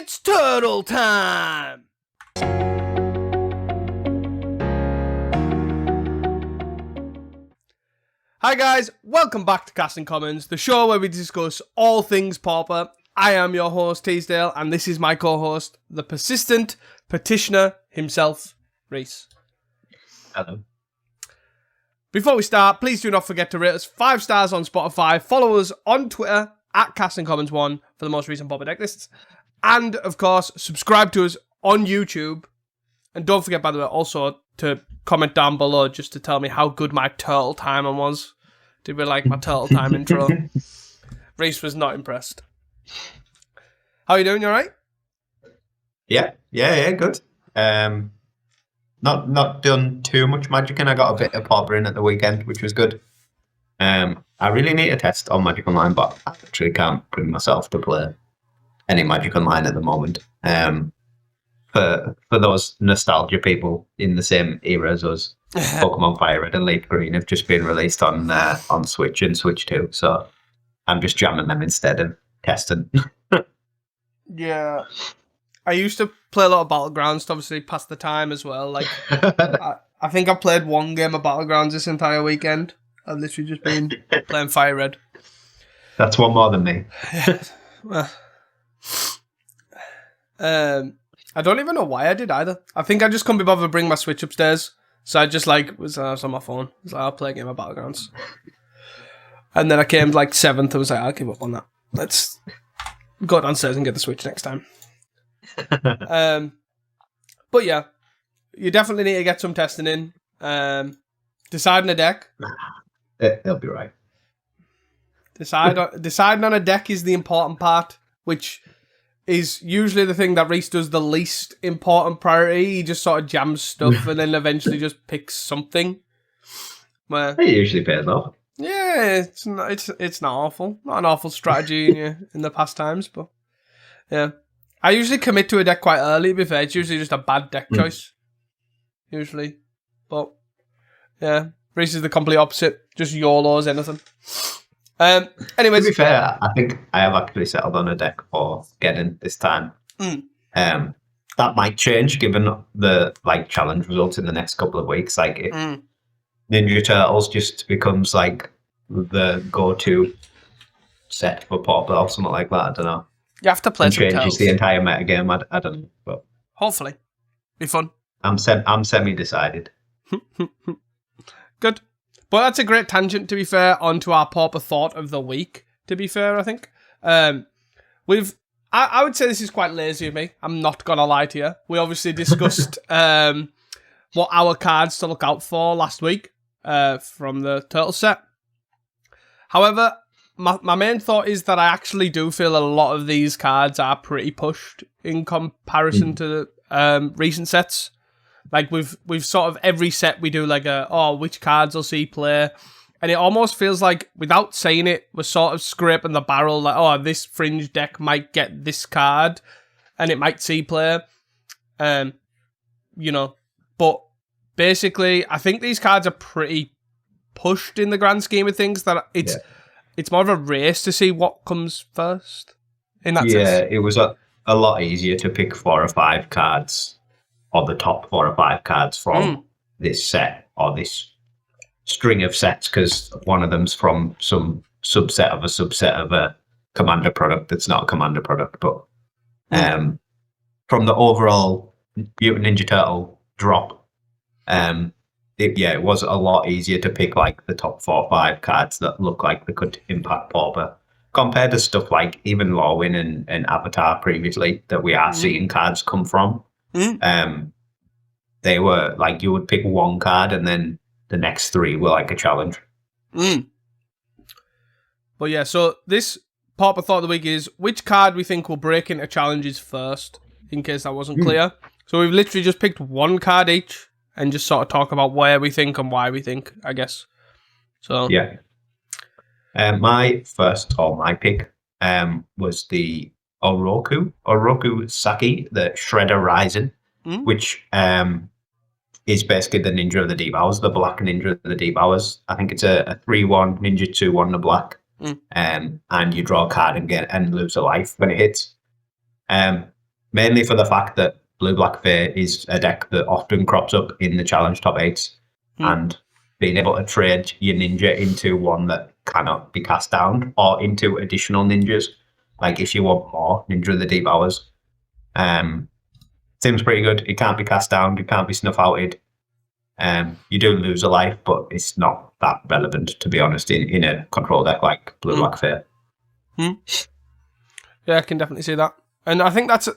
It's turtle time! Hi guys, welcome back to Casting Commons, the show where we discuss all things Pauper. I am your host, Teasdale, and this is my co-host, the persistent petitioner himself, Reese. Hello. Before we start, please do not forget to rate us 5 stars on Spotify, follow us on Twitter, at CastingCommons1 for the most recent Pauper deck lists, and, of course, subscribe to us on YouTube. And don't forget, by the way, also to comment down below just to tell me how good my turtle time was. Did we like my turtle time intro? Reese was not impressed. How are you doing? You alright? Yeah, good. Not done too much magic, and I got a bit of Pauper in at the weekend, which was good. I really need a test on Magic Online, but I actually can't bring myself to play any Magic Online at the moment. For those nostalgia people in the same era as us, Pokemon Fire Red and Leaf Green have just been released on Switch and Switch 2, so I'm just jamming them instead of testing. Yeah. I used to play a lot of Battlegrounds to obviously pass the time as well. Like, I think I played one game of Battlegrounds this entire weekend. I've literally just been playing Fire Red. That's one more than me. Well, I don't even know why I did either. I think I just couldn't be bothered to bring my Switch upstairs. So I just was on my phone. I was like, I'll play a game of Battlegrounds. And then I came 7th. I was like, I'll give up on that. Let's go downstairs and get the Switch next time. But yeah, you definitely need to get some testing in. Deciding a deck. It'll be right. Deciding on a deck is the important part, which is usually the thing that Reese does the least important priority. He just sort of jams stuff and then eventually just picks something. It usually pays off. Yeah, it's not awful. Not an awful strategy in the past times, but yeah. I usually commit to a deck quite early, to be fair. It's usually just a bad deck choice. Usually. But yeah. Reese is the complete opposite. Just YOLOs anything. Anyways. To be fair, I think I have actually settled on a deck for getting this time. That might change given the challenge results in the next couple of weeks. Ninja Turtles just becomes the go-to set for Pauper or something like that. I don't know. You have to play some changes Turtles. The entire metagame. I don't know. But hopefully. Be fun. I'm semi-decided. Good. But that's a great tangent, to be fair, onto our Pauper thought of the week, to be fair, I think. I would say this is quite lazy of me. I'm not going to lie to you. We obviously discussed what our cards to look out for last week from the Turtle set. However, my main thought is that I actually do feel a lot of these cards are pretty pushed in comparison to recent sets. We've sort of every set we do which cards will see play, and it almost feels like without saying it, we're sort of scraping the barrel. This fringe deck might get this card, and it might see play. But basically, I think these cards are pretty pushed in the grand scheme of things. That it's more of a race to see what comes first. In that sense, yeah, it was a lot easier to pick 4 or 5 cards. Or the top 4 or 5 cards from this set or this string of sets, because one of them's from some subset of a commander product that's not a commander product. But from the overall Mutant Ninja Turtle drop, it was a lot easier to pick the top 4 or 5 cards that look like they could impact Pauper compared to stuff like even Lorwyn and Avatar previously that we are seeing cards come from. They were you would pick 1 card and then the next 3 were a challenge. But yeah, so this Pauper thought of the week is which card we think will break into challenges first, in case that wasn't clear. So we've literally just picked 1 card each and just sort of talk about where we think and why we think, I guess. So yeah. My pick was the Oroku Saki, the Shredder Rising, which is basically the Ninja of the Deep Hours, the black Ninja of the Deep Hours. I think it's a 3/1 Ninja 2/1 the black. And you draw a card and lose a life when it hits. mainly for the fact that Blue-Black Fair is a deck that often crops up in the challenge top 8s, and being able to trade your ninja into one that cannot be cast down or into additional ninjas, like if you want more Ninja of the Deep Hours, seems pretty good. It can't be cast down, it can't be snuff outed. You do lose a life, but it's not that relevant, to be honest, in a control deck like Blue-Black Fair. Yeah, I can definitely see that. And I think that's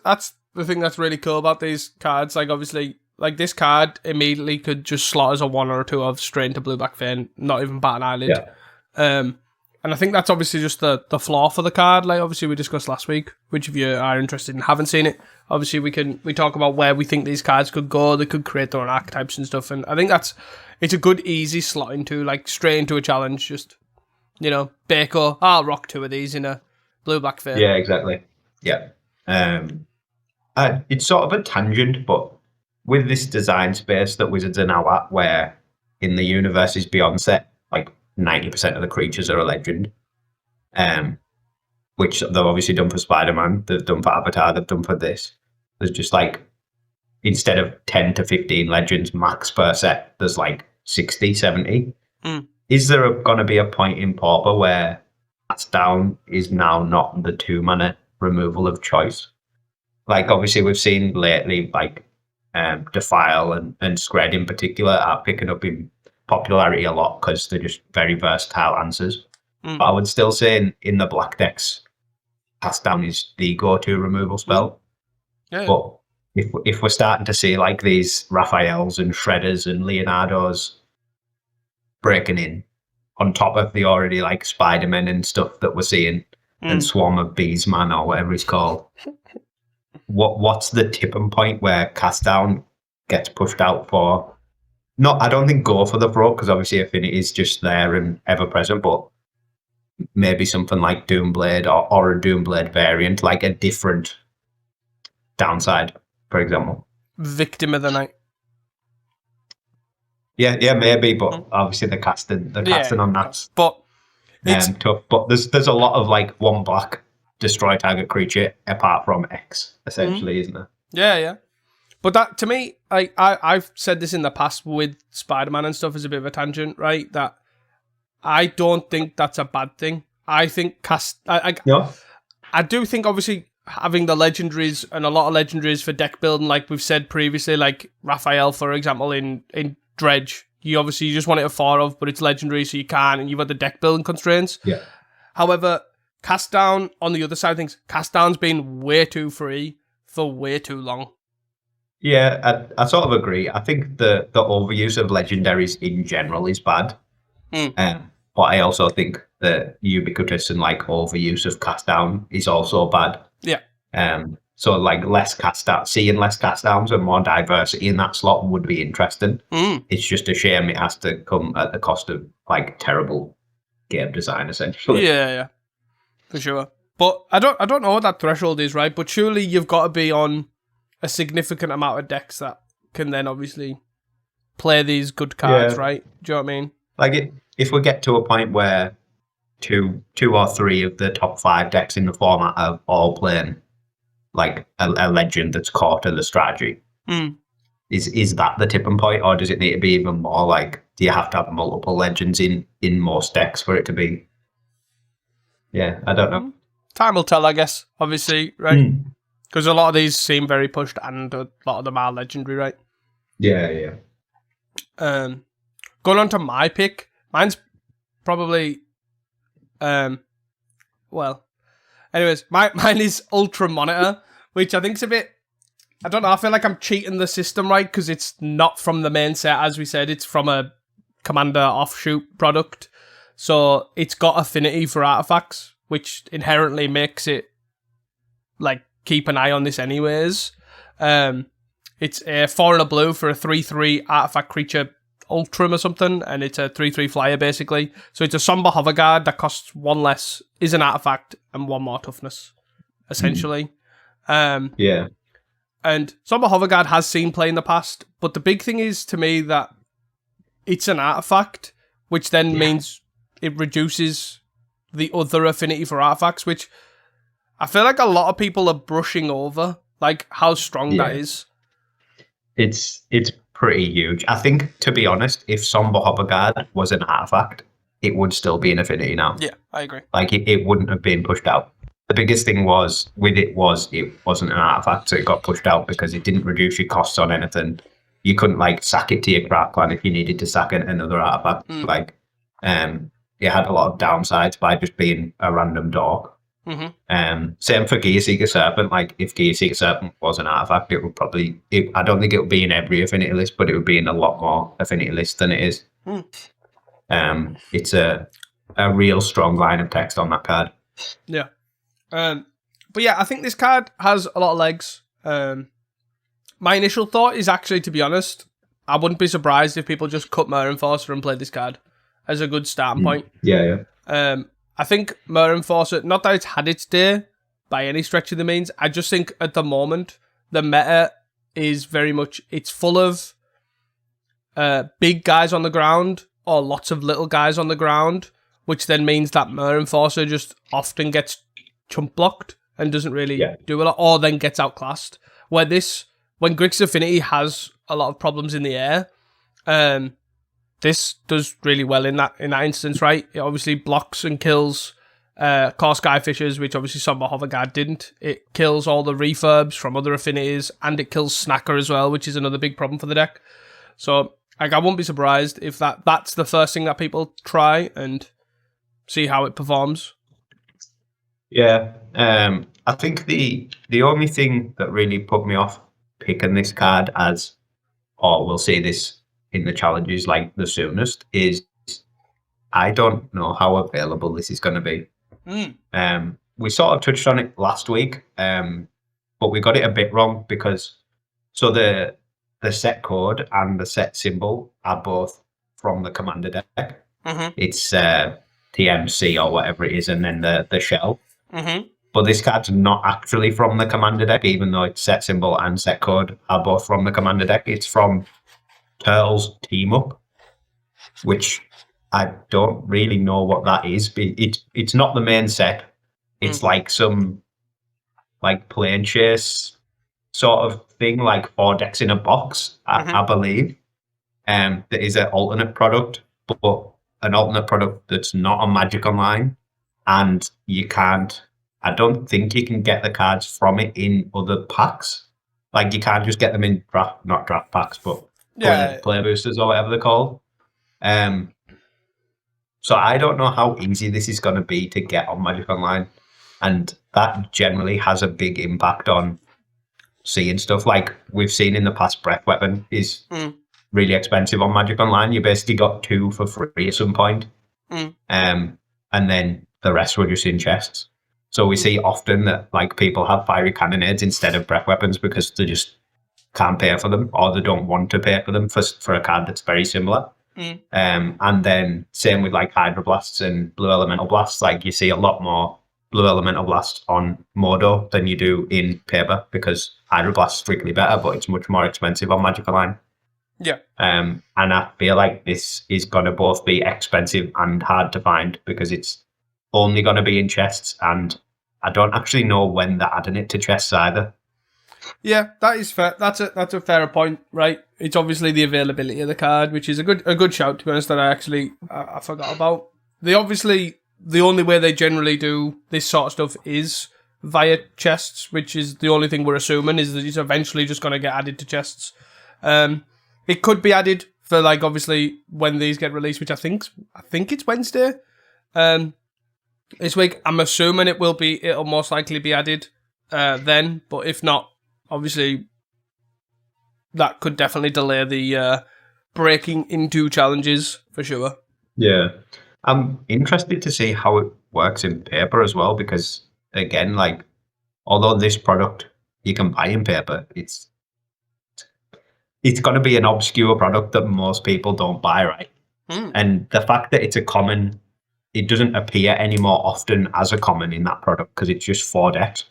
the thing that's really cool about these cards. Like, obviously, like this card immediately could just slot as a 1 or a 2 of straight into Blue-Black Fair and not even bat an eyelid. Yeah. And I think that's obviously just the flaw for the card. Like, obviously, we discussed last week, which if you are interested and haven't seen it, obviously we talk about where we think these cards could go. They could create their own archetypes and stuff. And I think it's a good, easy slot into, like, straight into a challenge. Just, Baco, I'll rock 2 of these in a Blue-Black Fair. Yeah, exactly. Yeah. It's sort of a tangent, but with this design space that Wizards are now at, where in the Universes Beyond set, like 90% of the creatures are a legend, which they've obviously done for Spider-Man, they've done for Avatar, they've done for this. There's just like, instead of 10 to 15 legends max per set, there's like 60, 70. Is there going to be a point in Pauper where Cast Down is now not the 2-mana removal of choice? Like, obviously, we've seen lately, like, Defile and Scred in particular are picking up in popularity a lot because they're just very versatile answers. But I would still say in the black decks, Cast Down is the go-to removal spell. Yeah. But if we're starting to see like these Raphaels and Shredders and Leonardos breaking in on top of the already like Spider-Men and stuff that we're seeing, and Swarm of Beesman or whatever it's called, what's the tipping point where Cast Down gets pushed out for? I don't think go for the pro, because obviously Affinity is just there and ever present, but maybe something like Doomblade or a Doomblade variant, like a different downside, for example. Victim of the Night. Yeah, maybe, but obviously the casting on that. But it's tough. But there's a lot of like 1 black destroy target creature apart from X, essentially, isn't there? Yeah. But that, to me, I've said this in the past with Spider-Man and stuff as a bit of a tangent, right? That I don't think that's a bad thing. I think I do think, obviously, having the legendaries and a lot of legendaries for deck building, like we've said previously, like Raphael, for example, in Dredge, you just want it a 4 of, but it's legendary, so you can, and you've got the deck building constraints. Yeah. However, Cast Down, on the other side of things, Cast Down's been way too free for way too long. Yeah, I sort of agree. I think the overuse of legendaries in general is bad. But I also think the ubiquitous and like overuse of Cast Down is also bad. Yeah. So like seeing less cast downs and more diversity in that slot would be interesting. It's just a shame it has to come at the cost of like terrible game design, essentially. Yeah, for sure. But I don't know what that threshold is, right? But surely you've got to be on a significant amount of decks that can then obviously play these good cards, right? Do you know what I mean? Like if we get to a point where two or three of the top 5 decks in the format are all playing like a legend that's core to the strategy, is that the tipping point, or does it need to be even more? Like, do you have to have multiple legends in most decks for it to be? Yeah, I don't know. Time will tell, I guess, obviously, right? Because a lot of these seem very pushed, and a lot of them are legendary, right? Yeah. Going on to my pick, mine's probably, anyways, mine is Ultra Monitor, which I think's a bit, I don't know, I feel like I'm cheating the system, right? Because it's not from the main set, as we said, it's from a Commander offshoot product. So it's got affinity for artifacts, which inherently makes it, like, keep an eye on this anyways. It's a 4 and a blue for a 3/3 artifact creature Ultram or something, and it's a 3/3 flyer basically. So it's a Somber Hover Guard that costs 1 less, is an artifact, and 1 more toughness, essentially. Yeah. And Somber Hover Guard has seen play in the past, but the big thing is to me that it's an artifact, which then means it reduces the other affinity for artifacts, which I feel like a lot of people are brushing over Like how strong that Yeah. is. It's pretty huge. I think, to be honest, if Somber Hopperguard was an artifact, it would still be an affinity now. Yeah, I agree. Like it wouldn't have been pushed out. The biggest thing was it wasn't an artifact, so it got pushed out because it didn't reduce your costs on anything. You couldn't like sack it to your craft clan if you needed to sack another artifact. Like, it had a lot of downsides by just being a random dog. Same for Gear Seeker Serpent. Like if Gear Seeker Serpent was an artifact, it would probably. I don't think it would be in every affinity list, but it would be in a lot more affinity lists than it is. It's a real strong line of text on that card. Yeah. But yeah, I think this card has a lot of legs. My initial thought is actually, to be honest, I wouldn't be surprised if people just cut Mer Enforcer and play this card as a good starting point. Yeah. I think Mer Enforcer, not that it's had its day by any stretch of the means, I just think at the moment the meta is very much, it's full of big guys on the ground or lots of little guys on the ground, which then means that Mer Enforcer just often gets chump blocked and doesn't really do a lot, or then gets outclassed. When Grixis Affinity has a lot of problems in the air, this does really well in that instance, right? It obviously blocks and kills core Skyfishers, which obviously Somber Hoverguard didn't. It kills all the refurbs from other affinities, and it kills Snacker as well, which is another big problem for the deck. So, like, I wouldn't be surprised if that's the first thing that people try and see how it performs. Yeah, I think the only thing that really put me off picking this card as, or we'll see this in the challenges like the soonest, is I don't know how available this is going to be. We sort of touched on it last week, but we got it a bit wrong because the set code and the set symbol are both from the commander deck. It's TMC or whatever it is, and then the shell. But this card's not actually from the commander deck, even though its set symbol and set code are both from the commander deck. It's from Turtles Team Up, which I don't really know what that is. It's not the main set. It's like some like plane chase sort of thing, like 4 decks in a box, I believe. That is an alternate product, but an alternate product that's not on Magic Online, and you can't. I don't think you can get the cards from it in other packs. Like you can't just get them in not draft packs, but play boosters or whatever they're called. So I don't know how easy this is going to be to get on Magic Online, and that generally has a big impact on seeing stuff. Like we've seen in the past, Breath Weapon is really expensive on Magic Online. You basically got 2 for free at some point, and then the rest were just in chests. So we see often that like people have fiery cannonades instead of breath weapons because they just can't pay for them, or they don't want to pay for them for a card that's very similar. And then same with like Hydroblasts and Blue Elemental Blasts. Like you see a lot more Blue Elemental Blast on Modo than you do in paper because Hydroblast is strictly better, but it's much more expensive on Magic Online. Yeah. And I feel like this is going to both be expensive and hard to find because it's only going to be in chests, and I don't actually know when they're adding it to chests either. Yeah, that is fair. That's a fair point, right? It's obviously the availability of the card, which is a good shout, to be honest, that I forgot about. The only way they generally do this sort of stuff is via chests, which is the only thing we're assuming is that it's eventually just going to get added to chests. It could be added for like obviously when these get released, which I think it's Wednesday. This week, I'm assuming it'll most likely be added then, but if not, obviously that could definitely delay the breaking into challenges for sure. Yeah. I'm interested to see how it works in paper as well, because again, like, although this product you can buy in paper, it's going to be an obscure product that most people don't buy, right? And the fact that it's a common, it doesn't appear any more often as a common in that product because it's just 4 decks.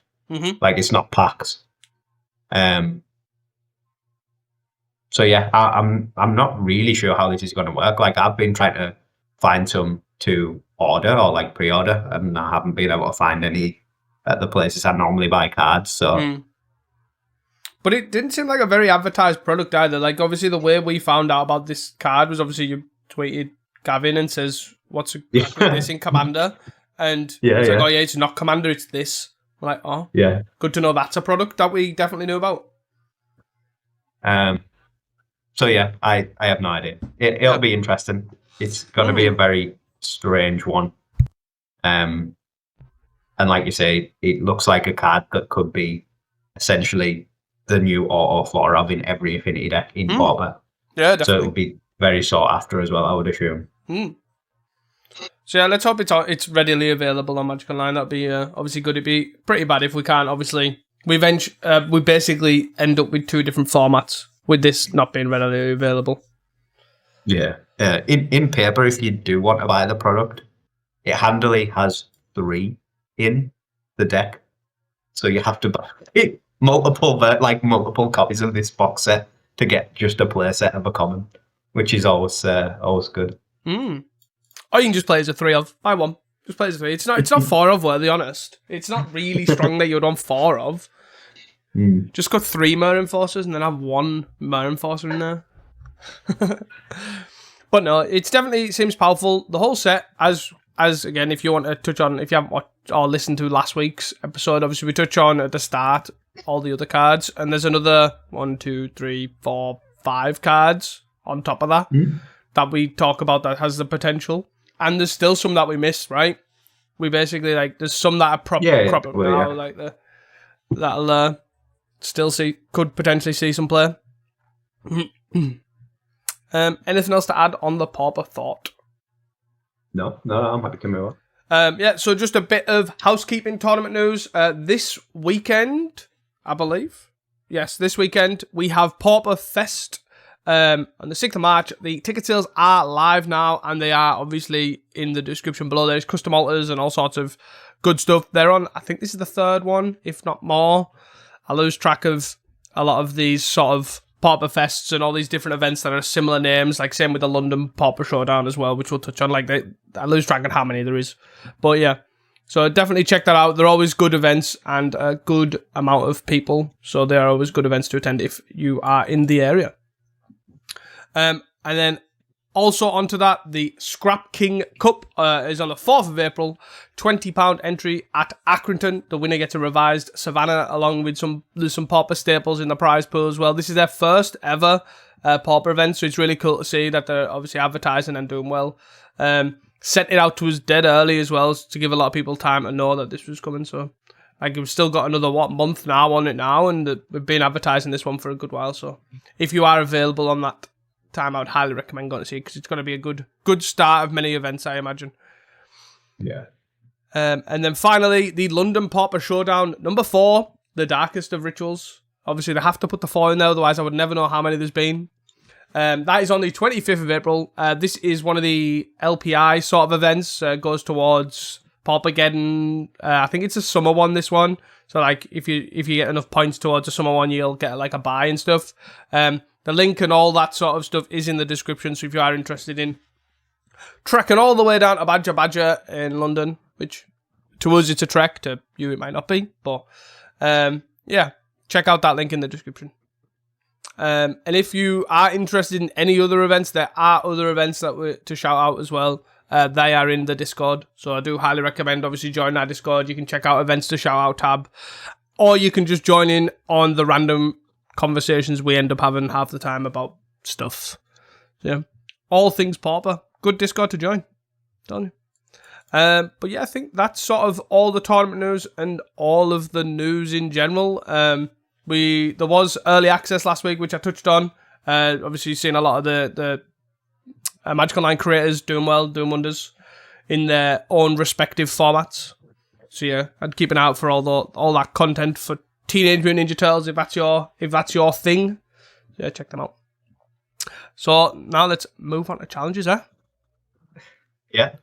Like, it's not packs. So yeah, I'm not really sure how this is going to work. Like, I've been trying to find some to order or like pre-order, and I haven't been able to find any at the places I normally buy cards. So But it didn't seem like a very advertised product either. Like, obviously, the way we found out about this card was obviously you tweeted Gavin and says, what's this in Commander? And it's like, oh, yeah, it's not Commander, it's this. I'm like, oh, yeah. Good to know that's a product that we definitely knew about. So, yeah, I have no idea. It'll be interesting. It's going to be a very strange one. And like you say, it looks like a card that could be essentially the new auto for of in every Affinity deck in Pauper. Yeah, definitely. So it'll be very sought after as well, I would assume. So yeah, let's hope it's readily available on Magic Online. That'd be obviously good. It'd be pretty bad if we can't. Obviously, we basically end up with 2 different formats with this not being readily available. Yeah. In paper, if you do want to buy the product, it handily has 3 in the deck, so you have to buy multiple copies of this box set to get just a play set of a common, which is always good. Or you can just play as a 3 of. Buy one. Just play as a 3. It's not 4 of, well, to be honest. It's not really strong that you'd want 4 of. Just got 3 Mer Enforcers and then have 1 Mer Enforcer in there. But no, it seems powerful. The whole set, as again, if you want to touch on, if you haven't watched or listened to last week's episode, obviously we touch on at the start all the other cards, and there's another 1, 2, 3, 4, 5 cards on top of that that we talk about that has the potential. And there's still some that we missed, right? We basically, there's some that are cropping up now, like that'll still could potentially see some play. Anything else to add on the Pauper thought? No, I'm happy to move on. So just a bit of housekeeping tournament news. This weekend, I believe. Yes, this weekend we have Pauperfest. On the 6th of March, the ticket sales are live now, and they are obviously in the description below. There's custom alters and all sorts of good stuff. They're on, I think this is the 3rd one, if not more. I lose track of a lot of these sort of Pauperfests and all these different events that are similar names, like same with the London Pauper Showdown as well, which we'll touch on. I lose track of how many there is. But yeah, so definitely check that out. They're always good events and a good amount of people, so they are always good events to attend if you are in the area. And then also onto that, the Scrap King Cup is on the 4th of April. £20 entry at Accrington. The winner gets a revised Savannah along with some Pauper staples in the prize pool as well. This is their first ever Pauper event, so it's really cool to see that they're obviously advertising and doing well. Sent it out to us dead early as well to give a lot of people time to know that this was coming. So we've still got another month now on it now, and we've been advertising this one for a good while. So if you are available on that time, I would highly recommend going to see it because it's going to be a good start of many events, I imagine. Yeah. And then finally, the London Pauper Showdown number 4, the darkest of rituals. Obviously, they have to put the 4 in there, otherwise I would never know how many there's been. That is on the 25th of April. This is one of the LPI sort of events. Goes towards Paupergeddon. I think it's a summer one, this one. So if you get enough points towards a summer one, you'll get a buy and stuff. The link and all that sort of stuff is in the description, so if you are interested in trekking all the way down to Badger in London, which to us it's a trek, to you it might not be, but check out that link in the description. And if you are interested in any other events, there are other events to shout out as well. They are in the Discord, so I do highly recommend obviously join our Discord. You can check out events to shout out tab, or you can just join in on the random conversations we end up having half the time about stuff. Yeah, all things Pauper. Good Discord to join. Don't you? But yeah, I think that's sort of all the tournament news and all of the news in general. There was early access last week, which I touched on. Obviously, you've seen a lot of the Magic Online creators doing well, doing wonders in their own respective formats. So yeah, I'd keep an eye out for all that content for Teenage Mutant Ninja Turtles, if that's your thing. Yeah, check them out. So now let's move on to challenges, Yeah.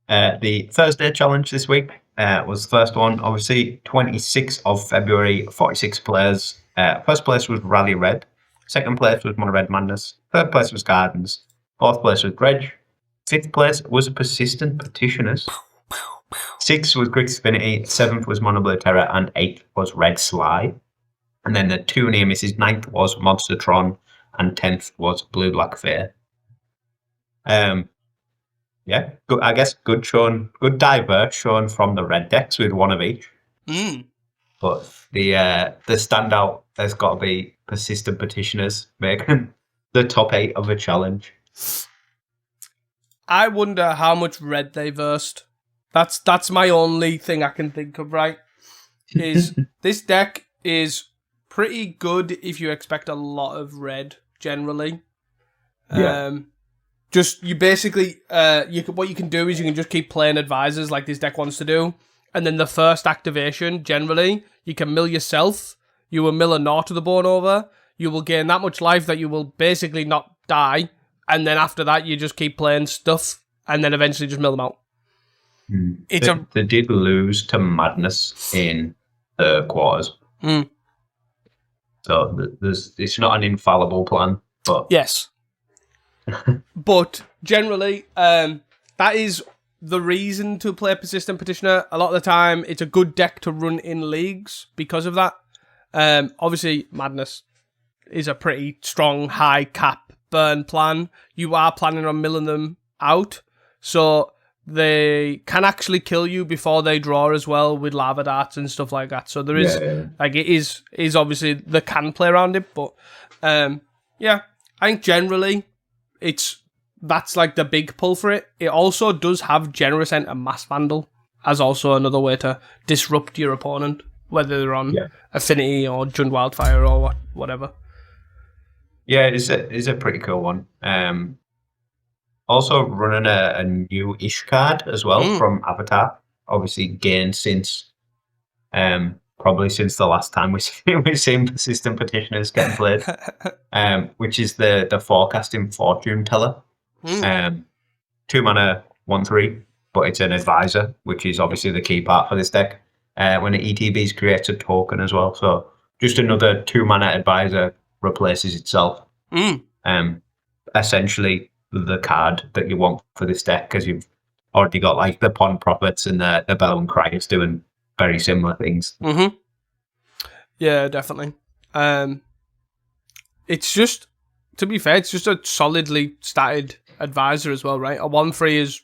The Thursday challenge this week was the first one, obviously, 26th of February, 46 players. First place was Rally Red. Second place was Mono Red Madness. Third place was Gardens. Fourth place was Dredge. Fifth place was Persistent Petitioners. 6th was Grixfinity, 7th was Mono Blue Terror, and 8th was Red Sly. And then the two near misses, 9th was Monstertron, and 10th was Blue Black Fair. Yeah, good, I guess good diverse shown from the red decks with one of each. But the standout has got to be Persistent Petitioners making the top 8 of a challenge. I wonder how much red they versed. That's my only thing I can think of, right? Is this deck is pretty good if you expect a lot of red generally. Yeah. Just you basically what you can do is you can just keep playing advisors like this deck wants to do, and then the first activation generally you can mill yourself. You will mill a Gnaw to the bone over. You will gain that much life that you will basically not die, and then after that you just keep playing stuff, and then eventually just mill them out. They did lose to Madness in the quarters, so it's not an infallible plan. But yes. But generally, that is the reason to play Persistent Petitioner. A lot of the time, it's a good deck to run in leagues because of that. Obviously, Madness is a pretty strong, high cap burn plan. You are planning on milling them out, so they can actually kill you before they draw as well with lava darts and stuff like that. So there is, like, it is obviously they can play around it, but yeah, I think generally that's like the big pull for it. It also does have Generous Enter Mass Vandal as also another way to disrupt your opponent, whether they're on Affinity or Jund Wildfire or whatever. Yeah, it's a pretty cool one. Also running a new-ish card as well from Avatar. Obviously gained since probably since the last time we've seen Persistent Petitioners getting played. Which is the Forecasting Fortune Teller. 2 mana, 1/3, but it's an advisor, which is obviously the key part for this deck. When it ETBs, creates a token as well. So just another 2 mana advisor replaces itself. Essentially the card that you want for this deck, because you've already got like the Pond Prophets and the Bellum Criers doing very similar things. Yeah, definitely. It's just, to be fair, it's just a solidly statted advisor as well, right? A 1/3 is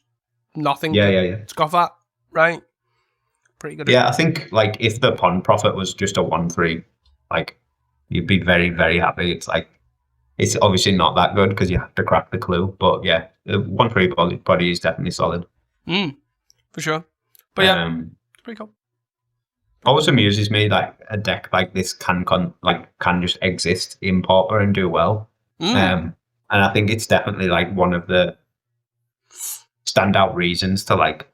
nothing to scoff at, right? Pretty good. Yeah, I think like if the Pond Prophet was just a 1/3, like you'd be very, very happy. It's like, it's obviously not that good because you have to crack the clue, but yeah, the 1/3 body is definitely solid. For sure. But yeah, it's pretty cool. Always amuses me that a deck like this can just exist in Pauper and do well. And I think it's definitely like one of the standout reasons to like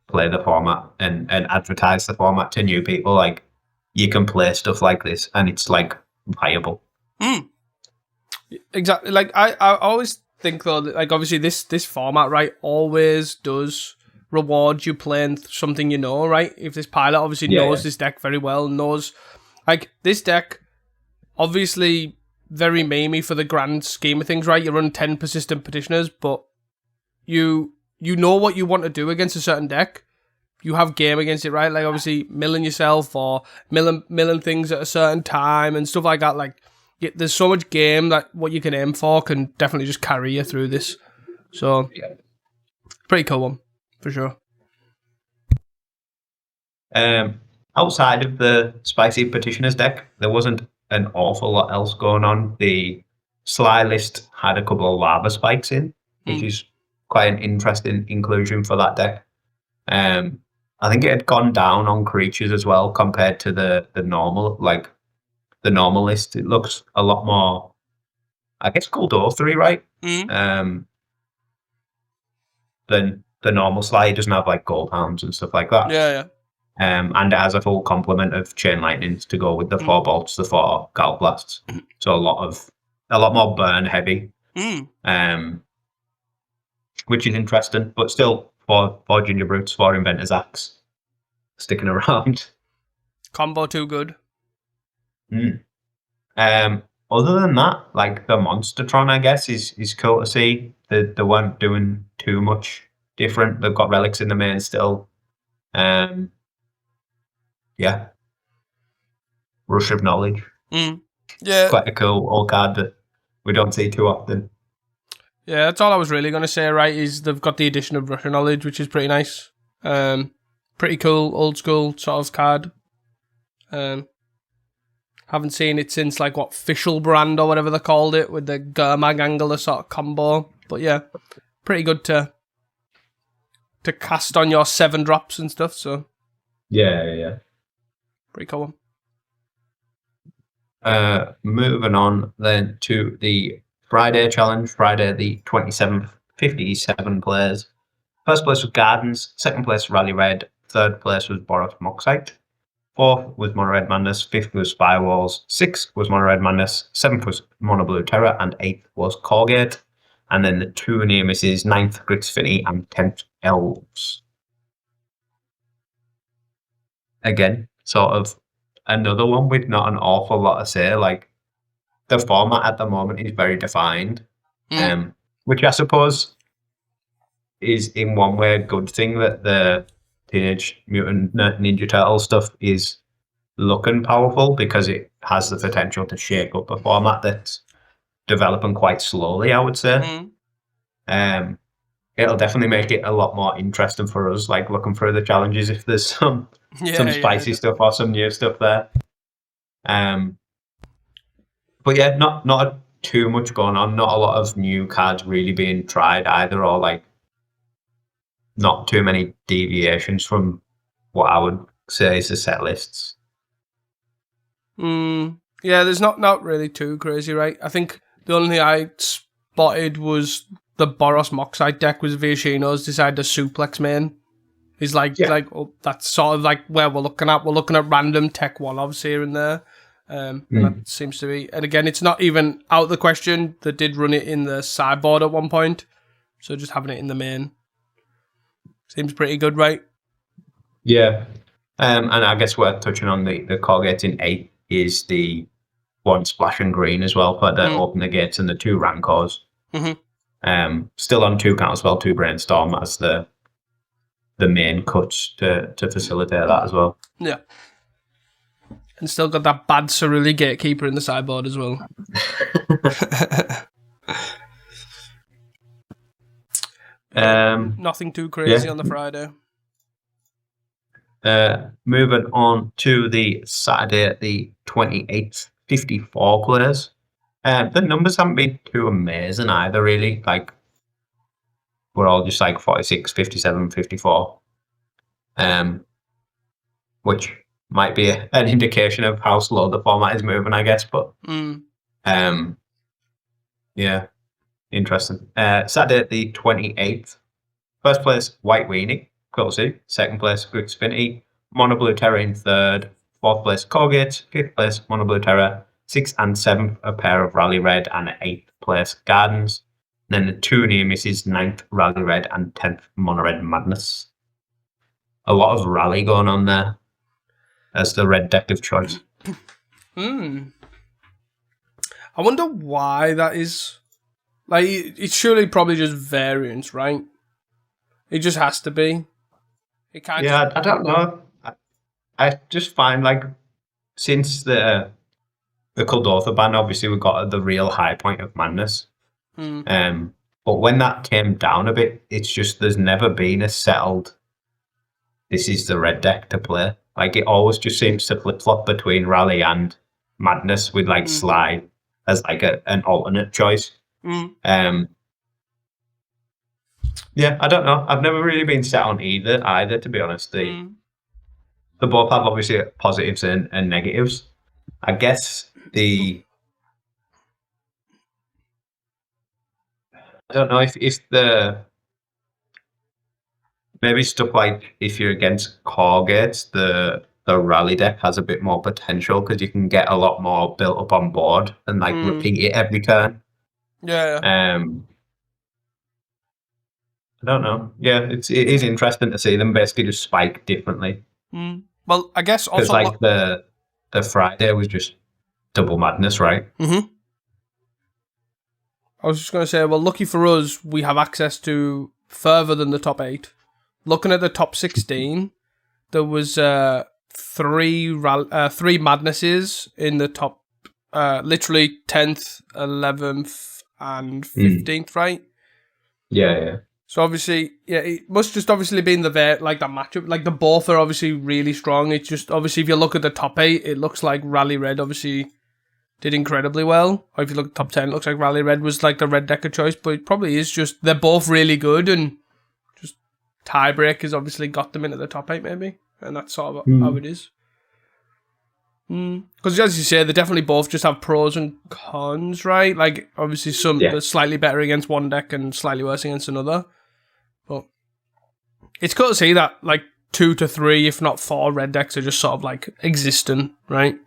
play the format and advertise the format to new people. Like, you can play stuff like this and it's like viable. Exactly. Like I always think though, that, like, obviously this format, right, always does reward you playing something you know, right? If this pilot obviously knows this deck very well, knows, like, this deck obviously very memey for the grand scheme of things, right? You run 10 Persistent Petitioners, but you know what you want to do against a certain deck. You have game against it, right? Like, obviously milling yourself or milling things at a certain time and stuff like that. Like, there's so much game that what you can aim for can definitely just carry you through this. So, pretty cool one, for sure. Outside of the Spicy Petitioners deck, there wasn't an awful lot else going on. The Sly list had a couple of Lava Spikes in, which is quite an interesting inclusion for that deck. I think it had gone down on creatures as well compared to the normal, like the normal list. It looks a lot more, I guess, Goldothri, right? Than the normal Sly. It doesn't have like Gold Hounds and stuff like that. Yeah. And it has a full complement of Chain Lightnings to go with the 4 bolts, the 4 Gal Blasts. So a lot more burn heavy. Which is interesting, but still 4 Ginger Brutes, 4 Inventor's Axe sticking around. Combo too good. Other than that, like the Monstertron, I guess, is cool to see. They weren't doing too much different. They've got relics in the main still. Yeah. Rush of Knowledge. Yeah. It's quite a cool old card that we don't see too often. Yeah, that's all I was really going to say, right, is they've got the addition of Rush of Knowledge, which is pretty nice. Pretty cool, old school sort of card. Haven't seen it since, like, what, Fischl Brand or whatever they called it, with the Gurmag Angler sort of combo. But yeah, pretty good to cast on your 7 drops and stuff, so. Yeah. Pretty cool. Moving on then to the Friday challenge, Friday the 27th, 57 players. First place was Gardens, second place Rally Red, third place was Boros Moxite, fourth was Mono Red Madness, fifth was Spywalls, sixth was Mono Red Madness, seventh was Mono Blue Terror, and eighth was Corgate. And then the 2 near misses, 9th Grixfinity and 10th Elves. Again, sort of another one with not an awful lot to say. Like, the format at the moment is very defined, which I suppose is in one way a good thing, that the Teenage Mutant Ninja Turtle stuff is looking powerful, because it has the potential to shake up a format that's developing quite slowly, I would say. It'll definitely make it a lot more interesting for us, like looking through the challenges, if there's some spicy stuff or some new stuff there. But yeah, not too much going on, not a lot of new cards really being tried either, or like not too many deviations from what I would say is the set lists. Yeah, there's not really too crazy, right? I think the only thing I spotted was the Boros Moxite deck was Viashino's decided to suplex main. He's like, that's sort of like where we're looking at. We're looking at random tech one-offs here and there. And that seems to be, and again, it's not even out of the question. They did run it in the sideboard at one point, so just having it in the main seems pretty good, right? Yeah. And I guess worth touching on the Corgate in 8 is the 1 splash and green as well for the open the gates, and the 2 Rancors. Still on 2 count as well, 2 Brainstorm as the main cuts to facilitate that as well. Yeah. And still got that bad Cerulean Gatekeeper in the sideboard as well. Nothing too crazy on the Friday. Moving on to the Saturday, the 28th, 54 players. The numbers haven't been too amazing either, really. Like, we're all just like 46, 57, 54. Which might be an indication of how slow the format is moving, I guess. But, yeah, interesting. Saturday, the 28th. First place, White Weenie, Quilty. Second place, Grixfinity. Mono Blue Terror in third. Fourth place, Corgate. Fifth place, Mono Blue Terror. 6th and 7th, a pair of Rally Red, and 8th place, Gardens. Then the 2 near misses, 9th Rally Red and 10th Mono Red Madness. A lot of rally going on there as the red deck of choice. I wonder why that is. Like, it's surely probably just variance, right? It just has to be. It can't. Yeah, I don't know. I just find, like, since the Kuldotha ban, obviously we got the real high point of Madness. But when that came down a bit, it's just there's never been a settled, this is the red deck to play. Like, it always just seems to flip-flop between Rally and Madness, with like Slide as like an alternate choice. Yeah, I don't know. I've never really been set on either, to be honest. They both have obviously positives and negatives. I guess I don't know if the maybe stuff like if you're against Corgates, the rally deck has a bit more potential because you can get a lot more built up on board and like repeat it every turn. Yeah. I don't know. Yeah, it is interesting to see them basically just spike differently. Well, I guess also like the Friday was just double madness, right? I was just going to say, well, lucky for us, we have access to further than the top 8. Looking at the top 16, there was three madnesses in the top, literally 10th, 11th, and 15th, right? Yeah. So obviously, yeah, it must just obviously been the matchup. Like the both are obviously really strong. It's just obviously if you look at the top 8, it looks like Rally Red obviously did incredibly well. Or if you look at top 10, it looks like Rally Red was like the red deck of choice. But it probably is just they're both really good, and just tiebreakers obviously got them into the top 8 maybe, and that's sort of how it is. Because as you say, they definitely both just have pros and cons, right? Like obviously some they're slightly better against one deck and slightly worse against another. But it's cool to see that like 2 to 3, if not 4, red decks are just sort of like existing, right?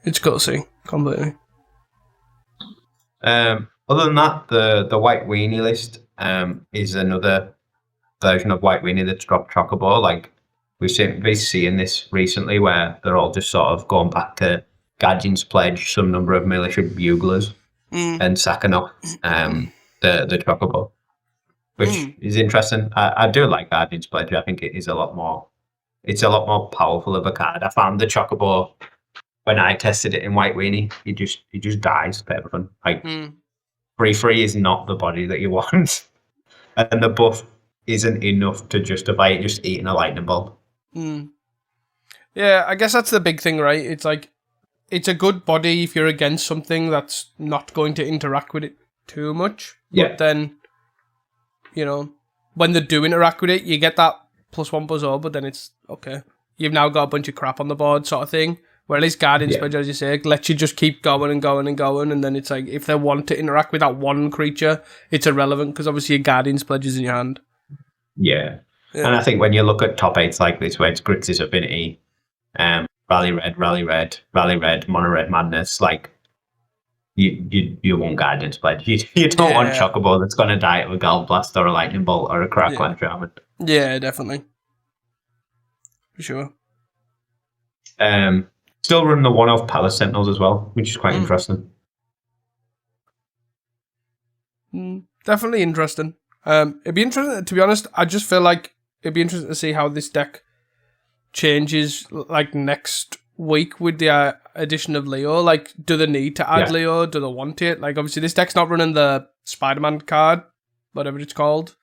It's cool to see completely. Other than that, the White Weenie list is another version of White Weenie that's dropped Chocobo. Like we've been seeing this recently, where they're all just sort of going back to Gadgeon's Pledge, some number of militia buglers, and sacking up the Chocobo, which is interesting. I do like Gadgeon's Pledge. I think it is a lot more. It's a lot more powerful of a card. I found the Chocobo when I tested it in White Weenie. He just dies for everything. Like 3/3 is not the body that you want, and the buff isn't enough to justify it just eating a lightning bolt. Yeah, I guess that's the big thing, right? It's like, it's a good body if you're against something that's not going to interact with it too much. Yeah. But then, you know, when they do interact with it, you get that +1/+0, but then it's, okay, you've now got a bunch of crap on the board sort of thing. Where at least Guardian's Pledge, as you say, lets you just keep going and going and going, and then it's like, if they want to interact with that one creature, it's irrelevant, because obviously your Guardian's Pledge is in your hand. Yeah. And I think when you look at top 8s like this, where it's Grixis Affinity, Rally Red, Mono Red Madness, like you want Guardian's Pledge. You don't want Chocobo that's going to die of a Gallblast or a Lightning Bolt or a Crackland Shaman. Yeah, definitely. For sure. Still running the one-off Palace Sentinels as well, which is quite interesting. Definitely interesting. It'd be interesting, to be honest. I just feel like it'd be interesting to see how this deck changes like next week with the addition of Leo. Like, do they need to add Leo? Do they want it? Like, obviously this deck's not running the Spider-Man card, whatever it's called,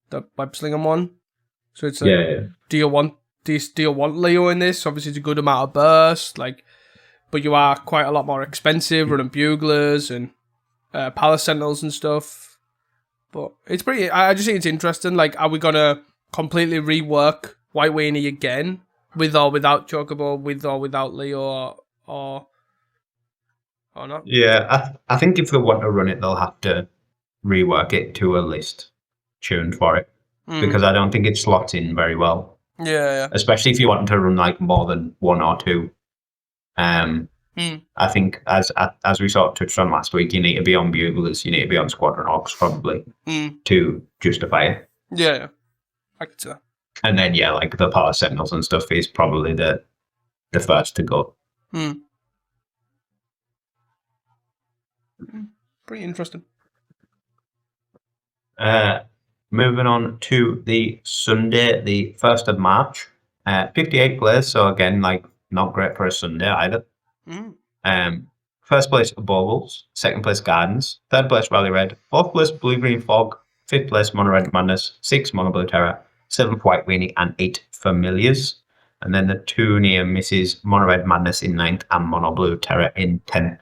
the web slinging one. So it's like, do you want Leo in this? Obviously it's a good amount of burst, like, but you are quite a lot more expensive running buglers and Palace Sentinels and stuff. But it's pretty, I just think it's interesting. Like, are we gonna completely rework White Weenie again, with or without Chocobo, with or without Leo, or not? Yeah, I think if they want to run it, they'll have to rework it to a list tuned for it, because I don't think it slots in very well. Yeah. Especially if you want to run like more than 1 or 2. I think as we sort of touched on last week, you need to be on buglers, you need to be on Squadron Orcs probably to justify it. Yeah. I could say that. And then like the Power Sentinels and stuff is probably the first to go. Pretty interesting. Moving on to the Sunday, the 1st of March. 58 players, so again, like, not great for a Sunday either. First place, Baubles. Second place, Gardens. Third place, Rally Red. Fourth place, Blue Green Fog. Fifth place, Mono Red Madness. 6th, Mono Blue Terror. 7th, White Weenie. And 8 Familiars. And then the 2 near misses, Mono Red Madness in 9th and Mono Blue Terror in 10th.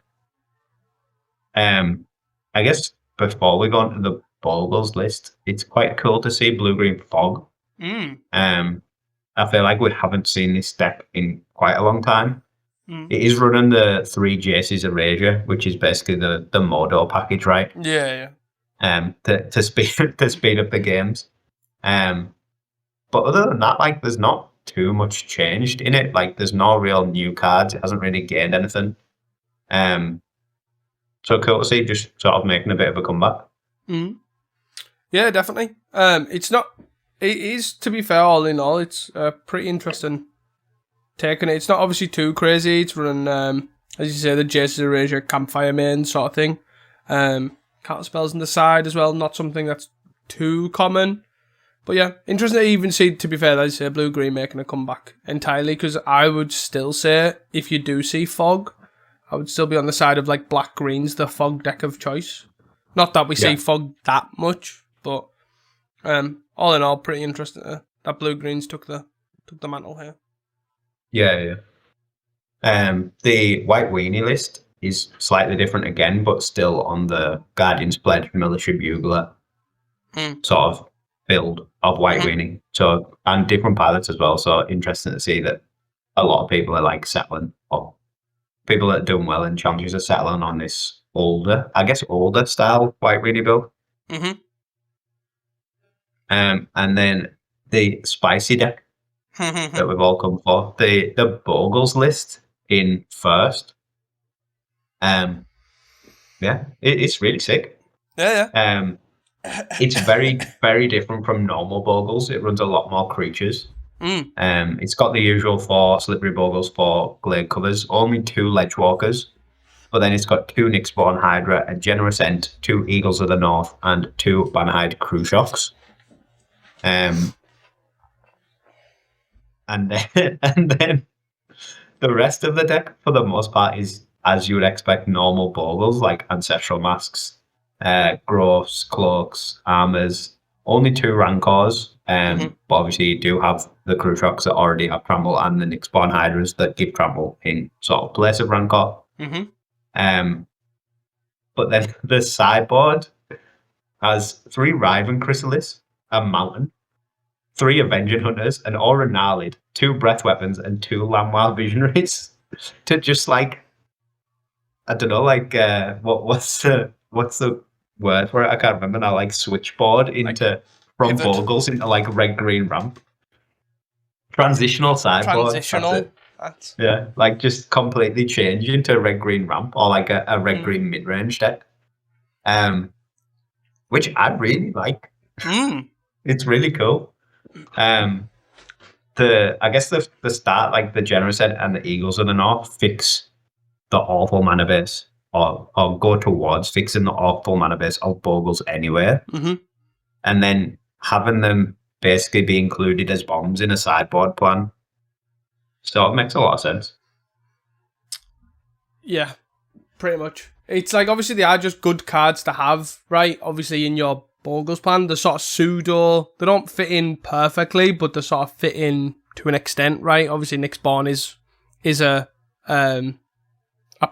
I guess before we go on to the Baubles list, it's quite cool to see Blue Green Fog. I feel like we haven't seen this deck in quite a long time. It is running the 3 Jaces Erasure, which is basically the Modo package, right? Yeah. To speed up the games. But other than that, like, there's not too much changed in it. Like, there's no real new cards. It hasn't really gained anything. So cool to see just sort of making a bit of a comeback. Yeah, definitely. It is, to be fair, all in all, it's pretty interesting taking it. It's not obviously too crazy. It's running, as you say, the Jace's Erasure Campfire main sort of thing. Counter spells on the side as well, not something that's too common. But yeah, interesting to even see, to be fair, as I say, blue-green making a comeback entirely, because I would still say, if you do see fog, I would still be on the side of like black-green's the fog deck of choice. Not that we see fog that much, but all in all, pretty interesting that blue-greens took the mantle here. Yeah. The white weenie list is slightly different again, but still on the Guardian's Pledge Militia Bugler sort of build of white weenie. So, and different pilots as well. So interesting to see that a lot of people are like settling, or people that are doing well in challenges are settling on this older style white weenie build. And then the spicy deck that we've all come for. The Bogles list in first. It's really sick. Yeah. It's very, very different from normal Bogles. It runs a lot more creatures. It's got the usual 4 slippery Bogles, 4 glade covers, only 2 Ledgewalkers, but then it's got 2 Nyxborn Hydra, a Generous Ent, 2 Eagles of the North, and 2 Bannerhide Crew Shocks. And then the rest of the deck, for the most part, is, as you would expect, normal Bogles, like Ancestral Masks, Groves, Cloaks, Armors, only 2 Rancors, but obviously you do have the Crew Shocks that already have Trample, and the Nyxborn Hydras that give Trample in sort of place of Rancor. But then the sideboard has 3 Riven Chrysalis, a Mountain, 3 Avenging Hunters, an Aura Gnarlid, 2 Breath Weapons, and 2 Landwild Visionaries to just like, I don't know, like what's the word for it? I can't remember now. Like switchboard into like from Bogles into like red-green ramp. Transitional sideboard. Yeah, like just completely change into a red-green ramp or like a red-green mid-range deck. Which I really like. It's really cool. I guess the start, like the Generous Ent and the Eagles of the North, fix the awful mana base, or go towards fixing the awful mana base of Bogles anyway. And then having them basically be included as bombs in a sideboard plan. So it makes a lot of sense. Yeah, pretty much. It's like, obviously they are just good cards to have, right? Obviously in your Bogles plan, they're sort of pseudo, they don't fit in perfectly, but they sort of fit in to an extent, right? Obviously Nyxborn is a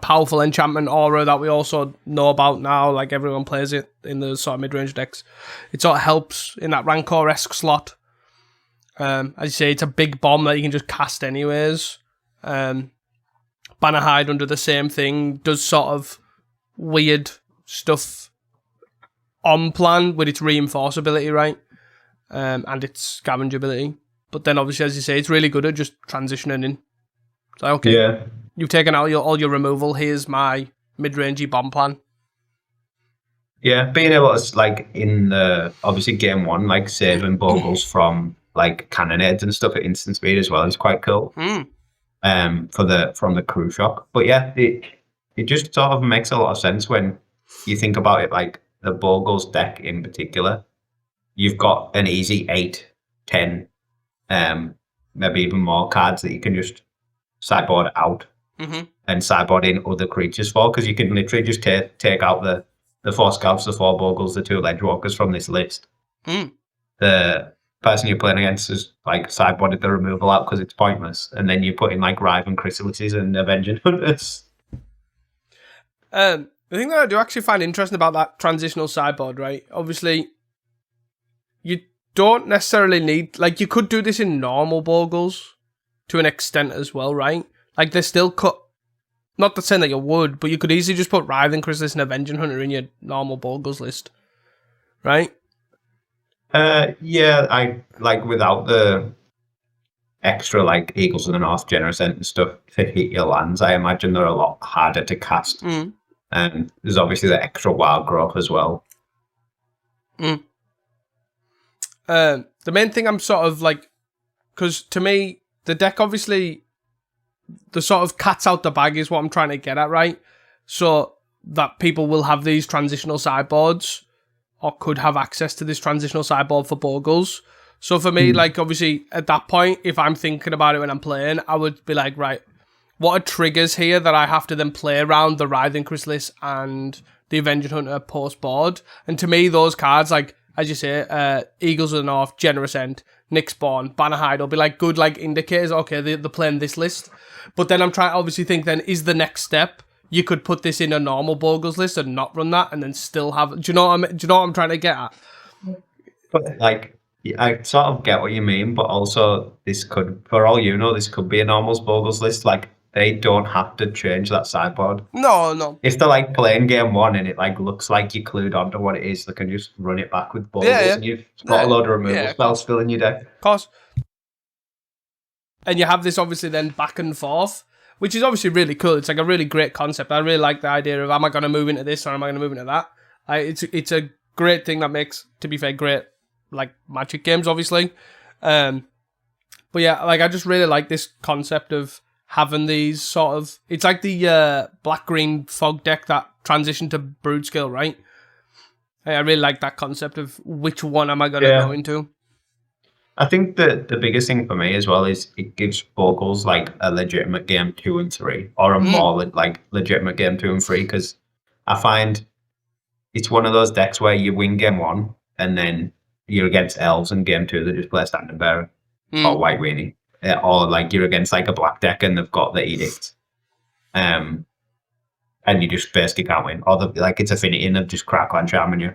powerful enchantment aura that we also know about now, like everyone plays it in the sort of mid-range decks. It sort of helps in that Rancor-esque slot. As you say, it's a big bomb that you can just cast anyways. Bannerhide under the same thing does sort of weird stuff on plan with its reinforce ability, right? And its scavenge ability. But then obviously, as you say, it's really good at just transitioning in. So, okay, you've taken out all your removal, here's my mid-rangey bomb plan. Yeah, being able to, like, in the, obviously game 1, like, saving Bogles from, like, cannonades and stuff at instant speed as well is quite cool. From the Crew Shock. But yeah, it just sort of makes a lot of sense when you think about it, like, the Bogles deck in particular. You've got an easy 8, 10, maybe even more cards that you can just sideboard out and sideboard in other creatures for, because you can literally just take out the 4 Scouts, the 4 Bogles, the 2 Ledgewalkers from this list. The person you're playing against is like sideboarded the removal out because it's pointless, and then you put in like Riven Chrysalises and Avenging Hunters. The thing that I do actually find interesting about that transitional sideboard, right? Obviously, you don't necessarily need, like, you could do this in normal Bogles to an extent as well, right? Like, they're still cut. Not the saying that you would, but you could easily just put Riven Chrysalis and Avenging Hunter in your normal Bogles list, right? Yeah, I like without the extra like Eagles of the North, Generous Ent and stuff to hit your lands. I imagine they're a lot harder to cast, and there's obviously the extra wild growth as well. The main thing I'm sort of like, because to me the deck obviously, the sort of cat's out the bag is what I'm trying to get at, right? So that people will have these transitional sideboards, or could have access to this transitional sideboard for Bogles. So for me, like, obviously, at that point, if I'm thinking about it when I'm playing, I would be like, right, what are triggers here that I have to then play around the Writhing Chrysalis and the Avenging Hunter post-board? And to me, those cards, like, as you say, Eagles of the North, Generous End, Nick Spawn, Banner Hide will be like good like indicators. Okay, they're playing this list. But then I'm trying to obviously think then, is the next step, you could put this in a normal Bogles list and not run that and then still have... Do you know what I'm trying to get at? But, like... I sort of get what you mean, but also this could, for all you know, this could be a normal Bogles list. Like, they don't have to change that sideboard. No. If they're like playing game one and it like looks like you clued onto what it is, they can just run it back with Bogles and you've got a load of removal spells filling your deck. Of course. And you have this obviously then back and forth, which is obviously really cool. It's like a really great concept. I really like the idea of, am I going to move into this or am I going to move into that? It's a great thing that makes, to be fair, great like Magic games, obviously. But yeah, like I just really like this concept of having these sort of... It's like the black-green fog deck that transitioned to Brood Scale, right? I really like that concept of which one am I going to go into. I think that the biggest thing for me as well is it gives Bogles like a legitimate game 2 and 3, or a more like legitimate game 2 and 3, because I find it's one of those decks where you win game 1 and then you're against elves in game 2 that just play Standing Bearer or White Weenie, or like you're against like a black deck and they've got the Edict, and you just basically can't win. Or like it's Affinity and they've just Crackland Charming you.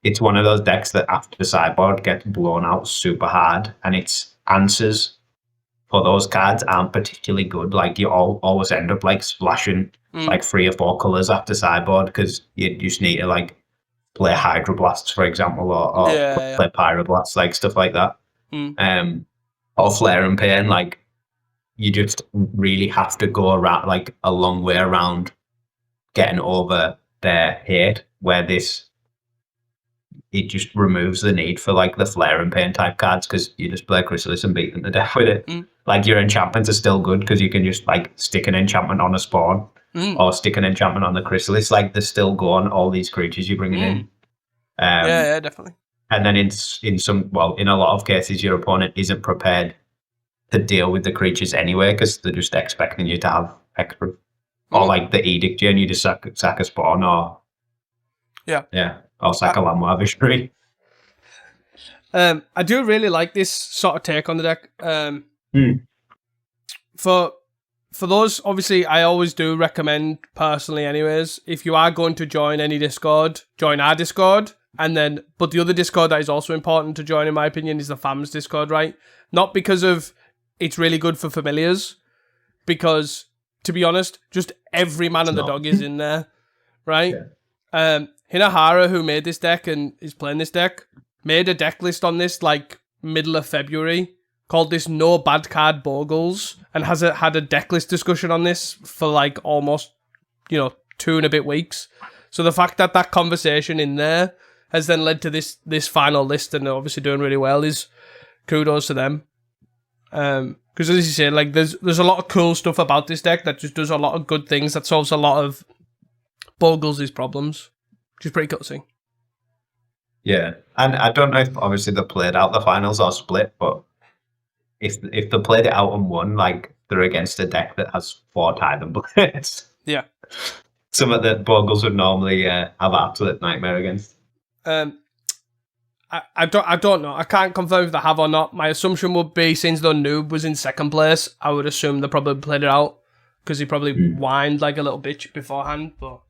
It's one of those decks that after the sideboard gets blown out super hard, and its answers for those cards aren't particularly good. Like you always end up like splashing like 3 or 4 colors after sideboard because you just need to like play Hydroblasts, for example, or play Pyroblasts, like stuff like that. Or Flare and Pain, like you just really have to go around like a long way around getting over their hate, where it just removes the need for like the Flare and Pain type cards because you just play Chrysalis and beat them to death with it. Like your enchantments are still good because you can just like stick an enchantment on a Spawn or stick an enchantment on the Chrysalis. Like they're still going, all these creatures you're bringing in. Yeah, definitely. And then in a lot of cases, your opponent isn't prepared to deal with the creatures anyway because they're just expecting you to have extra. Or like the Edict, you need to sack a Spawn or or sack a Landmark Visionary. I do really like this sort of take on the deck. For those, obviously, I always do recommend personally anyways, if you are going to join any Discord, join our Discord. But the other Discord that is also important to join, in my opinion, is the FAMS Discord, right? Not because of it's really good for familiars, because, to be honest, just every man and the dog is in there, right? Hinahara, who made this deck and is playing this deck, made a deck list on this, like, middle of February, called this No Bad Card Bogles, and had a deck list discussion on this for, like, almost, 2 and a bit weeks. So the fact that conversation in there has then led to this final list, and they're obviously doing really well, is kudos to them. Because as you say, like there's a lot of cool stuff about this deck that just does a lot of good things, that solves a lot of Bogles' problems, which is pretty cool to see. Yeah, and I don't know if obviously they played out the finals or split, but if they played it out and won, like they're against a deck that has 4 Tithan Blades. Yeah. Some of the Bogles would normally have absolute nightmare against. I don't know. I can't confirm if they have or not. My assumption would be, since the noob was in second place, I would assume they probably played it out because he probably whined like a little bitch beforehand. But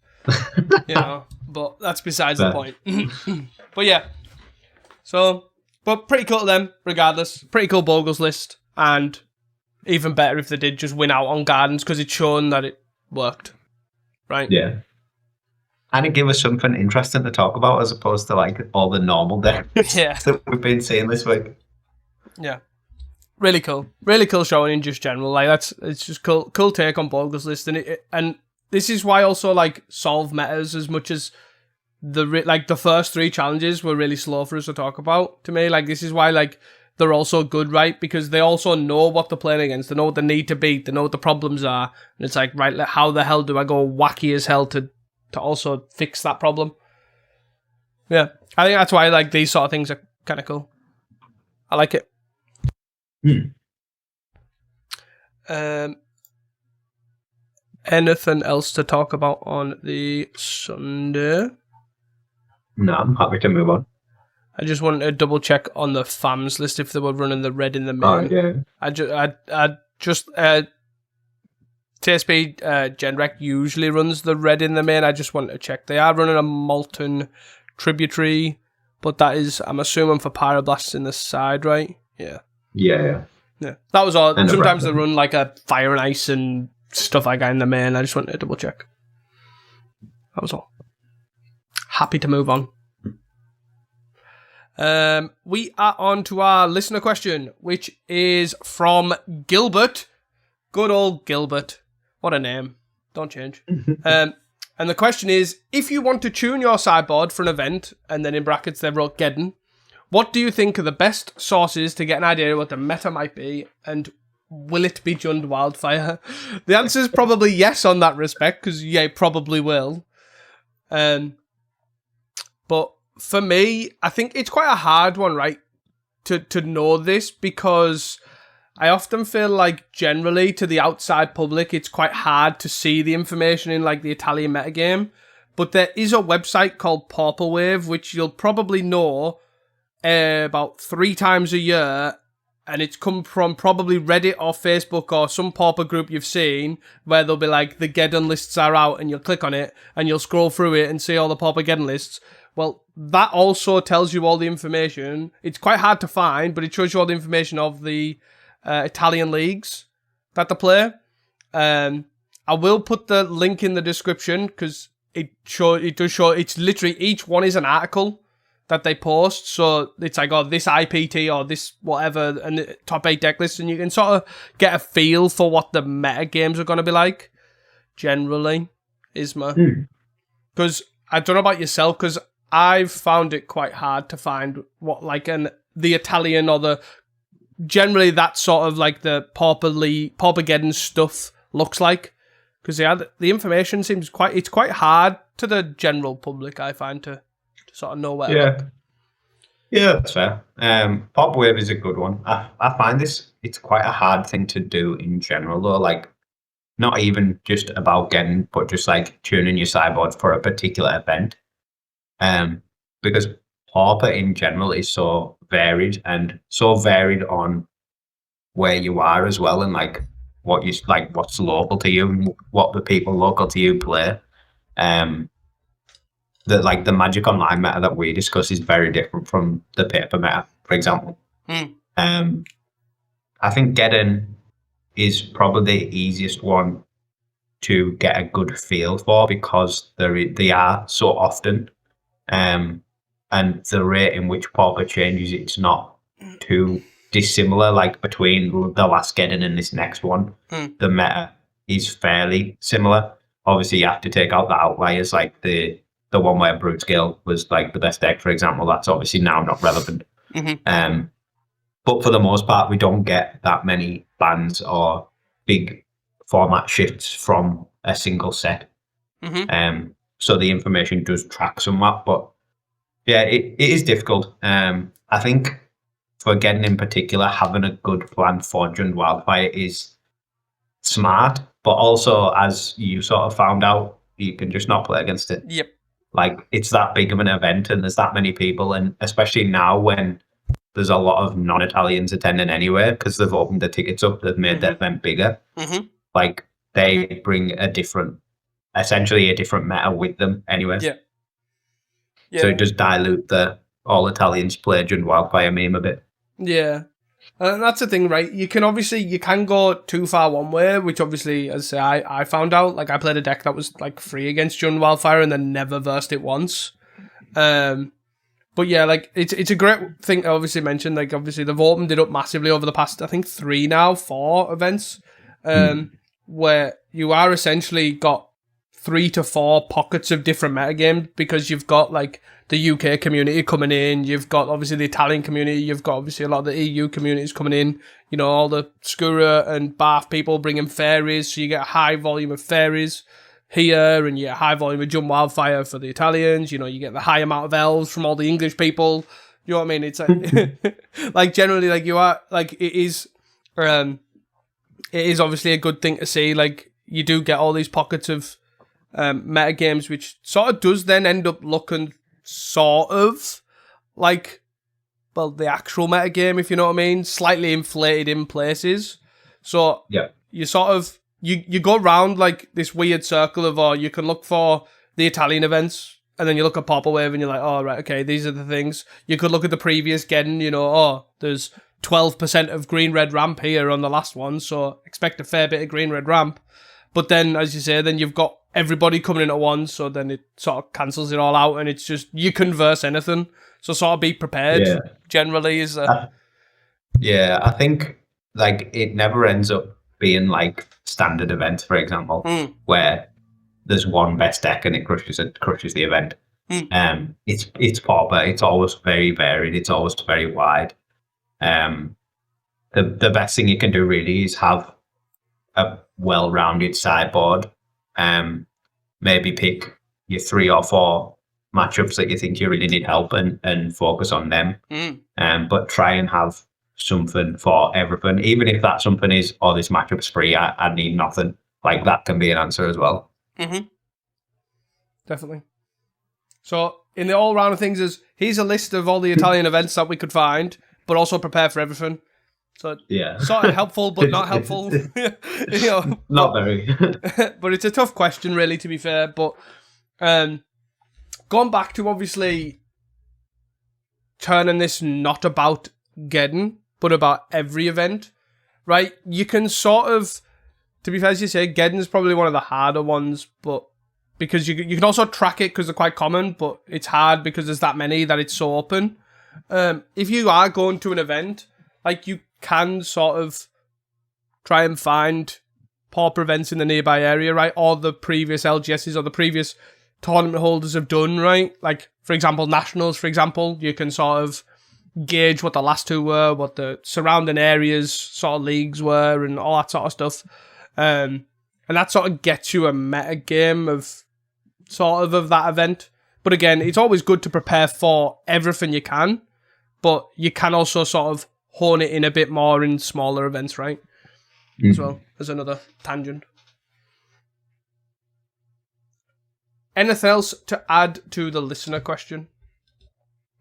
but that's besides the point. But yeah, but pretty cool to them regardless. Pretty cool Bogles list, and even better if they did just win out on Gardens because it's shown that it worked. Right? Yeah. And it gave us something interesting to talk about as opposed to like all the normal decks that we've been seeing this week. Yeah. Really cool. Really cool showing in just general. Like it's just cool take on Bogles list, and this is why also like solve matters as much as the first 3 challenges were really slow for us to talk about. To me, like this is why like they're also good, right? Because they also know what they're playing against. They know what they need to beat. They know what the problems are. And it's like, right, how the hell do I go wacky as hell to also fix that problem? Yeah. I think that's why like these sort of things are kind of cool. I like it. Hmm. Anything else to talk about on the Sunday? No, I'm happy to move on. I just wanted to double check on the FAMs list if they were running the red in the main. Oh, yeah. I just TSP Genrec usually runs the red in the main. I just wanted to check. They are running a Molten Tributary, but that is, I'm assuming, for Pyroblasts in the side, right? Yeah. Yeah. That was all. And Sometimes they run like a Fire and Ice and stuff like that in the main. I just wanted to double check. That was all. Happy to move on. We are on to our listener question, which is from Gilbert. Good old Gilbert. What a name. Don't change. And the question is, if you want to tune your sideboard for an event, and then in brackets they wrote Geddon, what do you think are the best sources to get an idea of what the meta might be, and will it be Jund Wildfire? The answer is probably yes on that respect, because yeah, it probably will. But for me, I think it's quite a hard one, right, to know this, because I often feel like generally to the outside public, it's quite hard to see the information in like the Italian metagame. But there is a website called Pauperwave, which you'll probably know about 3 times a year, and it's come from probably Reddit or Facebook or some Pauper group you've seen, where they'll be like, the Geddon lists are out, and you'll click on it, and you'll scroll through it and see all the Pauper Geddon lists. Well, that also tells you all the information. It's quite hard to find, but it shows you all the information of the Italian leagues that they play. I will put the link in the description, because it does show, it's literally, each one is an article that they post. So it's like, oh, this IPT or this whatever, and the top 8 deck lists, and you can sort of get a feel for what the meta games are going to be like, generally, Isma. Because I don't know about yourself, because I've found it quite hard to find what like the Italian or the generally that sort of like the Paupergeddon stuff looks like, because the information seems quite hard to the general public, I find, to sort of know where. Yeah, that's fair. Pauperwave is a good one. I find it's quite a hard thing to do in general, though. Like, not even just about getting, but just like tuning your sideboard for a particular event. Because Pauper in general is so varied, and so varied on where you are as well, and like what you like, what's local to you, and what the people local to you play. That like the Magic Online meta that we discuss is very different from the paper meta, for example. I think Geddon is probably the easiest one to get a good feel for, because they are so often, and the rate in which Pauper changes, it's not too dissimilar. Like between the last Geddon and this next one, the meta is fairly similar. Obviously, you have to take out the outliers, like the one where Brute Scale was like the best deck, for example. That's obviously now not relevant. But for the most part, we don't get that many bans or big format shifts from a single set. So the information does track somewhat, but yeah, it is difficult. I think for Geddon in particular, having a good plan for Jund Wildfire is smart, but also, as you sort of found out, you can just not play against it. Yep. Like, it's that big of an event, and there's that many people, and especially now when there's a lot of non-Italians attending anyway, because they've opened the tickets up, they've made the event bigger. Like, they bring essentially a different meta with them anyway. So it does dilute the all Italians play Jund Wildfire meme a bit. Yeah. And that's the thing, right? You can go too far one way, which obviously, as I say, I found out. Like, I played a deck that was like free against Jund Wildfire and then never versed it once. But yeah, like, it's a great thing to obviously mention. Like, obviously, they've opened it up massively over the past, I think, 4 events, where you are essentially got 3 to 4 pockets of different metagames, because you've got like the UK community coming in, you've got obviously the Italian community, you've got obviously a lot of the EU communities coming in, you know, all the Skura and Bath people bringing fairies, so you get a high volume of fairies here, and you get a high volume of Jund Wildfire for the Italians, you know, you get the high amount of elves from all the English people, You know what I mean? It's like, like generally, like you are, like it is obviously a good thing to see. Like you do get all these pockets of meta games, which sort of does then end up looking sort of like, well, the actual meta game, if you know what I mean, slightly inflated in places. So Yeah. you sort of you go around like this weird circle of, oh, you can look for the Italian events, and then you look at Pauperwave and you're like, oh, right, okay, these are the things. You could look at the previous Geddon, you know, oh, there's 12% of green-red ramp here on the last one, so expect a fair bit of green-red ramp. But then, as you say, then you've got everybody coming in at once, so then it sort of cancels it all out, and it's just, you can verse anything. So sort of be prepared, generally, is yeah, I think, like, it never ends up being, like, standard events, for example, where there's one best deck and it crushes the event. It's Pauper. It's always very varied. It's always very wide. The best thing you can do really is have a well-rounded sideboard. Maybe pick your 3 or 4 matchups that you think you really need help and focus on them. But try and have something for everything, even if that something is, oh, this matchup's free, I need nothing. Like, that can be an answer as well. Definitely. So in the all-round of things, here's a list of all the Italian events that we could find, but also prepare for everything. So sort of helpful, but not helpful. You know, not very. But it's a tough question, really, to be fair. But going back to obviously turning this not about Geddon, but about every event, right? You can sort of, to be fair, as you say, Geddon's probably one of the harder ones, but because you can also track it because they're quite common, but it's hard because there's that many that it's so open. If you are going to an event, like, you can sort of try and find Pauper events in the nearby area, right? Or the previous LGSs or the previous tournament holders have done, right? Like, for example, Nationals, for example, you can sort of gauge what the last 2 were, what the surrounding areas sort of leagues were, and all that sort of stuff. And that sort of gets you a meta game of that event. But again, it's always good to prepare for everything you can, but you can also sort of hone it in a bit more in smaller events, right? As well as another tangent. Anything else to add to the listener question?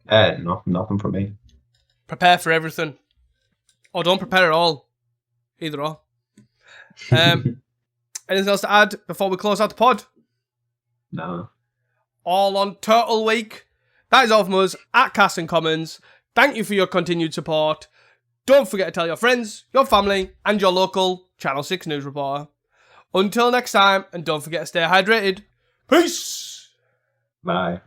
Nothing from me. Prepare for everything. Or don't prepare at all. Either or. Anything else to add before we close out the pod? No. All on Turtle Week. That is all from us at Casting Commons. Thank you for your continued support. Don't forget to tell your friends, your family, and your local Channel 6 news reporter. Until next time, and don't forget to stay hydrated. Peace! Bye.